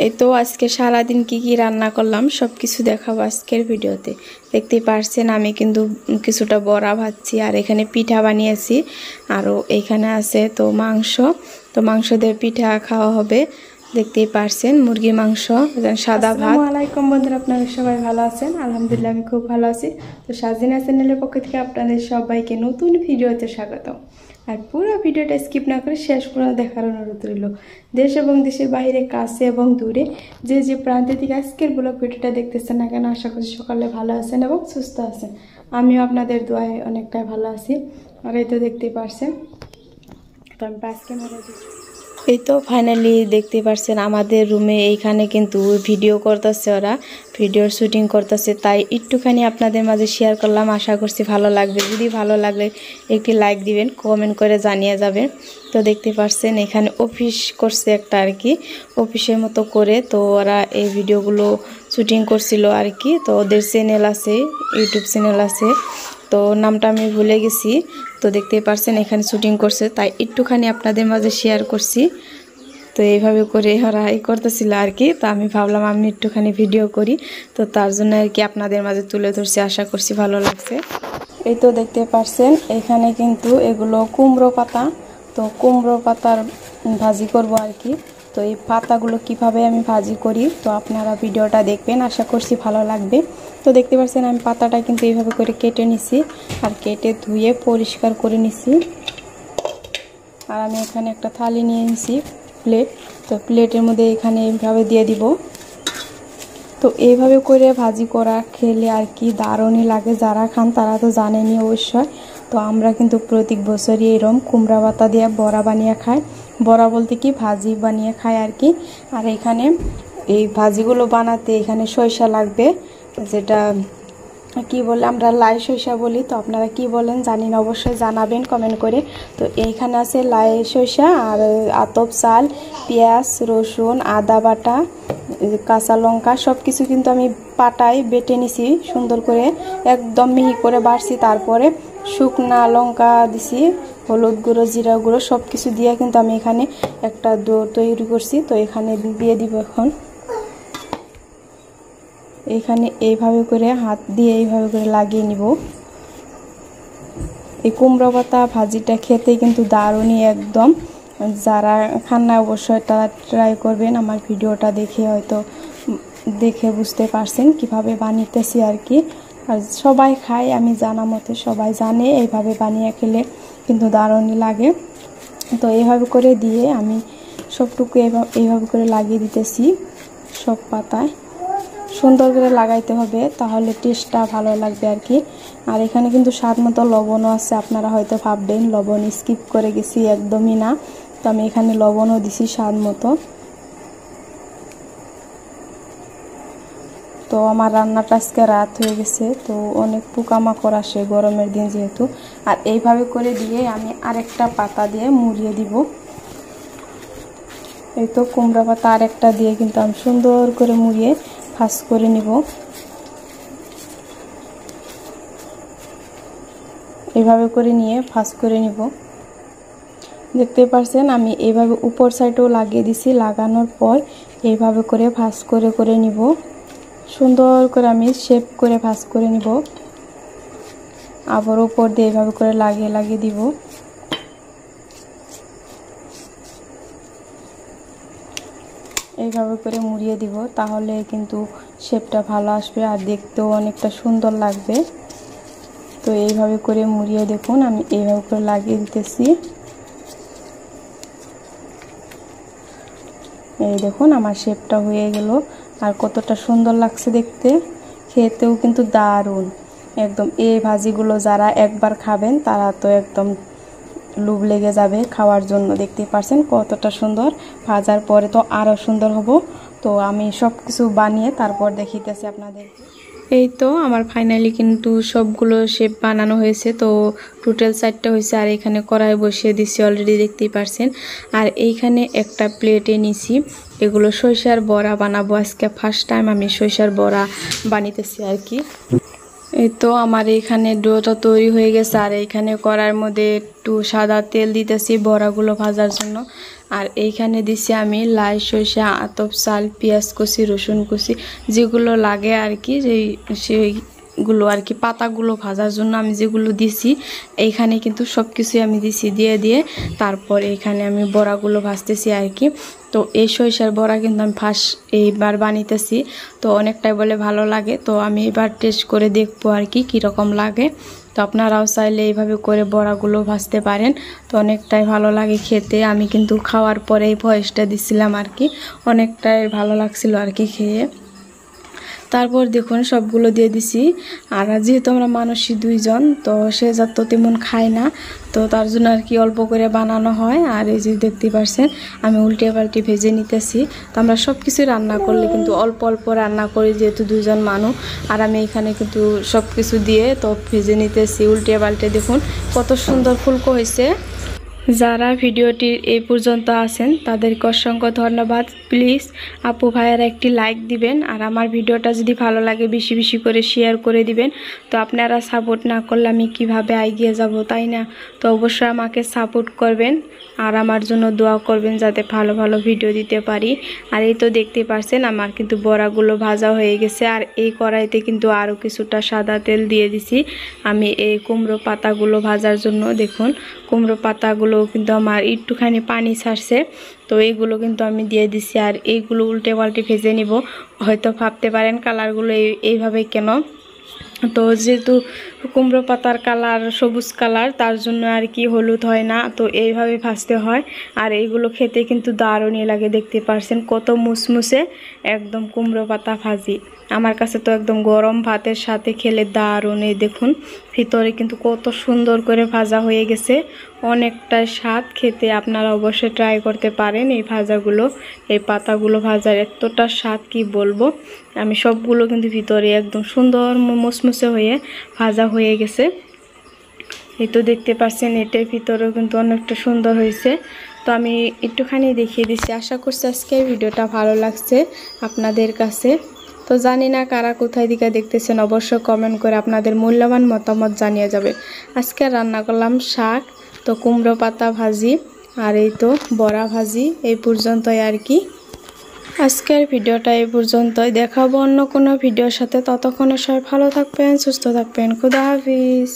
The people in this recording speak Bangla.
এই তো আজকে সারা দিন কি কি রান্না করলাম সবকিছু দেখাবো আজকের ভিডিওতে। দেখতেই পারছেন আমি কিন্তু কিছুটা বড়া ভাজছি আর এখানে পিঠা বানিয়েছি। আরও এখানে আছে তো মাংস, তো মাংস দিয়ে পিঠা খাওয়া হবে। দেখতেই পারছেন মুরগি মাংস, সাদা ভাত। আসসালামু আলাইকুম বন্ধুরা, আপনারা সবাই ভালো আছেন? আলহামদুলিল্লাহ আমি খুব ভালো আছি। তো সাজিনা চ্যানেলের পক্ষ থেকে আপনাদের সবাইকে নতুন ভিডিওতে স্বাগত। আর পুরো ভিডিওটা স্কিপ না করে শেষ পর্যন্ত দেখার অনুরোধ রইল। দেশ এবং দেশের বাইরে, কাছে এবং দূরে যে যে প্রান্ত থেকে আজকের ব্লগ ভিডিওটা দেখতেছেন না কেন, আশা করি সকালে ভালো আছেন এবং সুস্থ আছেন। আমিও আপনাদের দোয়ায় অনেকটাই ভালো আছি। আর এই তো দেখতেই পারছেন, তো আমি পাঁচ ক্যামেরা দিচ্ছি। এই তো ফাইনালি দেখতে পারছেন আমাদের রুমে এইখানে কিন্তু ভিডিও করতেছে, ওরা ভিডিওর শুটিং করতেছে, তাই একটুখানি আপনাদের মাঝে শেয়ার করলাম। আশা করছি ভালো লাগবে। যদি ভালো লাগলে একটি লাইক দিবেন, কমেন্ট করে জানিয়ে যাবেন। তো দেখতে পারছেন এখানে অফিস করছে একটা আর কি, অফিসের মতো করে। তো ওরা এই ভিডিওগুলো শুটিং করছিল আর কি। তো ওদের চ্যানেল আছে, ইউটিউব চ্যানেল আছে, তো নামটা আমি ভুলে গেছি। তো দেখতেই পারছেন এখানে শুটিং করছে, তাই একটুখানি আপনাদের মাঝে শেয়ার করছি। তো এইভাবে করে ওরা করতেছিল আর কি। তো আমি ভাবলাম আমি একটুখানি ভিডিও করি, তো তার জন্য আর কি আপনাদের মাঝে তুলে ধরছি। আশা করছি ভালো লাগছে। এই তো দেখতে পারছেন এখানে কিন্তু এগুলো কুমড়ো পাতা, তো কুমড়ো পাতার ভাজি করব আর কি। তো এই পাতাগুলো কিভাবে আমি ভাজি করি তো আপনারা ভিডিওটা দেখবেন, আশা করছি ভালো লাগবে। তো দেখতে পাচ্ছেন আমি পাতাটা কিন্তু এইভাবে করে কেটে নিছি আর কেটে ধুয়ে পরিষ্কার করে নিছি। আর আমি এখানে একটা থালি নিয়ে নিছি, প্লেট। তো প্লেটের মধ্যে এখানে এইভাবে দিয়ে দিব। তো এইভাবে করে ভাজি করা খেলে আর কি দারুণই লাগে। যারা খান তারা তো জানেনই অবশ্যই। তো আমরা কিন্তু প্রত্যেক বছরই এরকম কুমড়া পাতা দিয়ে বড়া বানিয়ে খাই। বড়া বলতে কি ভাজি বানিয়ে খাই আর কি। আর এখানে এই ভাজিগুলো বানাতে এখানে সরিষা লাগবে, যেটা কি বলে আমরা লাই সরিষা বলি। তো আপনারা কি বলেন জানি না, অবশ্যই জানাবেন কমেন্ট করে। তো এইখানে আছে লাই সরিষা আর আতপ চাল, পেঁয়াজ, রসুন, আদা বাটা, কাঁচা লঙ্কা সব কিছু কিন্তু আমি পাটায় বেটে নিছি সুন্দর করে, একদম মিহি করে বাড়ছি। তারপরে শুকনা লঙ্কা দিছি, হলুদ গুঁড়ো, জিরা গুঁড়ো সব কিছু দিয়ে কিন্তু আমি এখানে একটা ডো তৈরি করছি। তো এখানে দিয়ে দিব এখন। এখানে এইভাবে করে হাত দিয়ে এইভাবে করে লাগিয়ে নিব। এই কুমড়ো পাতা ভাজিটা খেতে কিন্তু দারুণই একদম। যারা খান না অবশ্যই তারা ট্রাই করবেন। আমার ভিডিওটা দেখে হয়তো দেখে বুঝতে পারছেন কিভাবে বানিয়েছি আর কি। আর সবাই খায়, আমি জানা মতে সবাই জানে এইভাবে বানিয়ে খেলে কিন্তু দারুণই লাগে। তো এইভাবে করে দিয়ে আমি সবটুকু এইভাবে করে লাগিয়ে দিতেছি সব পাতায়। সুন্দর করে লাগাইতে হবে, তাহলে টেস্টটা ভালো লাগবে আর কি। আর এখানে কিন্তু স্বাদ মতো লবণও আছে। আপনারা হয়তো ভাববেন লবণ স্কিপ করে গেছি, একদমই না। তো আমি এখানে লবণও দিছি স্বাদ মতো। তো আমার রান্নাটা আজকে রাত হয়ে গেছে, তো অনেক পোকামাকড় আসে গরমের দিন যেহেতু। আর এইভাবে করে দিয়ে আমি আরেকটা পাতা দিয়ে মুড়িয়ে দিব। এই তো কুমড়া পাতা আরেকটা দিয়ে কিন্তু আমি সুন্দর করে মুড়িয়ে ভাজ করে নিব। এইভাবে করে নিয়ে ভাজ করে নিব। দেখতে পাচ্ছেন আমি এইভাবে উপর সাইডেও লাগিয়ে দিছি। লাগানোর পর এইভাবে করে ভাজ করে করে নিব। সুন্দর করে আমি শেপ করে ভাজ করে নিব। আবার উপর দিয়ে এইভাবে করে লাগিয়ে লাগিয়ে দিব। এইভাবে করে মুড়িয়ে দিব, তাহলে কিন্তু শেপটা ভালো আসবে আর দেখতেও অনেকটা সুন্দর লাগবে। তো এইভাবে করে মুড়িয়ে দেখুন আমি এইভাবে করে লাগিয়ে দিতেছি। এই দেখুন আমার শেপটা হয়ে গেল। আর কতটা সুন্দর লাগছে দেখতে, খেতেও কিন্তু দারুণ একদম। এই ভাজিগুলো যারা একবার খাবেন তারা তো একদম লোভ লেগে যাবে খাওয়ার জন্য। দেখতে পাচ্ছেন কতটা সুন্দর, ভাজার পরে তো আরও সুন্দর হবো। তো আমি সব কিছু বানিয়ে তারপর দেখিতেছি আপনাদের। এই তো আমার ফাইনালি কিন্তু সবগুলো শেপ বানানো হয়েছে। তো টোটাল 4টা হয়েছে। আর এখানে কড়াই বসিয়ে দিছি অলরেডি, দেখতেই পারছেন। আর এইখানে একটা প্লেটে নিছি এগুলো সরিষার বড়া বানাবো আজকে। ফার্স্ট টাইম আমি সরিষার বড়া বানিতেছি আর কি। এই তো আমার এখানে ডোটা তৈরি হয়ে গেছে আর এইখানে কড়াইয়ের মধ্যে একটু সাদা তেল দিতেছি বড়াগুলো ভাজার জন্য। আর এইখানে দিছি আমি লাই, সরিষা, আতপ চাল, পেঁয়াজ কুচি, রসুন কুচি যেগুলো লাগে আর কি, সেইগুলো আর কি পাতাগুলো ভাজার জন্য আমি যেগুলো দিছি এইখানে কিন্তু সব কিছুই আমি দিছি। দিয়ে তারপর এখানে আমি বড়াগুলো ভাজতেছি আর কি। তো এই সরিষার বড়া কিন্তু আমি ফার্স্ট এইবার বানাইতেছি, তো অনেকটাই বলে ভালো লাগে। তো আমি এবার টেস্ট করে দেখবো আর কি কীরকম লাগে। তো আপনারাও চাইলে এইভাবে করে বড়াগুলো ভাজতে পারেন, তো অনেকটাই ভালো লাগে খেতে। আমি কিন্তু খাওয়ার পরে এই ভয়েসটা দিছিলাম আর কি, অনেকটাই ভালো লাগছিল আর কি খেয়ে। তারপর দেখুন সবগুলো দিয়ে দিছি। আর যেহেতু আমরা মানুষই 2 জন, তো সে যা তো তেমন খায় না, তো তার জন্য আর কি অল্প করে বানানো হয়। আর এই যে দেখতে পাচ্ছেন আমি উল্টে পাল্টে ভেজে নিতেছি। তো আমরা সব কিছু রান্না করলে কিন্তু অল্প অল্প রান্না করি, যেহেতু 2 জন মানুষ। আর আমি এখানে কিন্তু সব কিছু দিয়ে তো ভেজে নিতেছি উল্টে পাল্টে। দেখুন কত সুন্দর ফুলকো হয়েছে। যারা ভিডিওটির এই পর্যন্ত আছেন তাদেরকে অসংখ্য ধন্যবাদ। প্লিজ আপু ভাইয়ারা একটি লাইক দিবেন, আর আমার ভিডিওটা যদি ভালো লাগে বেশি বেশি করে শেয়ার করে দিবেন। তো আপনারা সাপোর্ট না করলে আমি কিভাবে এগিয়ে যাব, তাই না? তো অবশ্যই আমাকে সাপোর্ট করবেন আর আমার জন্য দোয়া করবেন যাতে ভালো ভালো ভিডিও দিতে পারি। আর এই তো দেখতে পাচ্ছেন আমার কিন্তু বড়াগুলো ভাজা হয়ে গেছে। আর এই কড়াইতে কিন্তু আরও কিছুটা সাদা তেল দিয়ে দিছি আমি এই কুমড়ো পাতাগুলো ভাজার জন্য। দেখুন কুমড়ো পাতাগুলো কিন্তু আমার একটুখানি পানি ছাড়ছে, তো এইগুলো কিন্তু আমি দিয়ে দিছি। আর এইগুলো উল্টে পাল্টে ভেজে নিব। হয়তো ভাবতে পারেন কালারগুলো এইভাবে কেন, তো যেহেতু কুমড়ো পাতার কালার সবুজ কালার, তার জন্য আর কি হলুদ হয় না, তো এইভাবে ভাজতে হয়। আর এইগুলো খেতে কিন্তু দারুণই লাগে। দেখতে পাচ্ছেন কত মুসমুসে একদম কুমড়ো পাতা ভাজি। আমার কাছে তো একদম গরম ভাতের সাথে খেলে দারুণ। এই দেখুন ভিতরে কিন্তু কত সুন্দর করে ভাজা হয়ে গেছে, অনেকটা স্বাদ খেতে। আপনারা অবশ্যই ট্রাই করতে পারেন এই ভাজাগুলো, এই পাতাগুলো ভাজার এতটা স্বাদ কি বলবো। আমি সবগুলো কিন্তু ভিতরে একদম সুন্দর মুসমুসে হয়ে ভাজা হয়ে গেছে। এই তো দেখতে পাচ্ছেন এটার ভিতরেও কিন্তু অনেকটা সুন্দর হয়েছে। তো আমি একটুখানি দেখিয়ে দিচ্ছি। আশা করছি আজকের ভিডিওটা ভালো লাগছে আপনাদের কাছে। তো জানি না কারা কোথায় দিকে দেখতেছেন, অবশ্যই কমেন্ট করে আপনাদের মূল্যবান মতামত জানিয়ে যাবে। আজকে রান্না করলাম শাক, তো কুমড়ো পাতা ভাজি, আর এই তো বড়া ভাজি। এই পর্যন্তই আর কি আজকের ভিডিওটা এই পর্যন্তই। দেখাবো অন্য কোনো ভিডিওর সাথে। ততক্ষণে সবাই ভালো থাকবেন, সুস্থ থাকবেন। খুদা হাফিজ।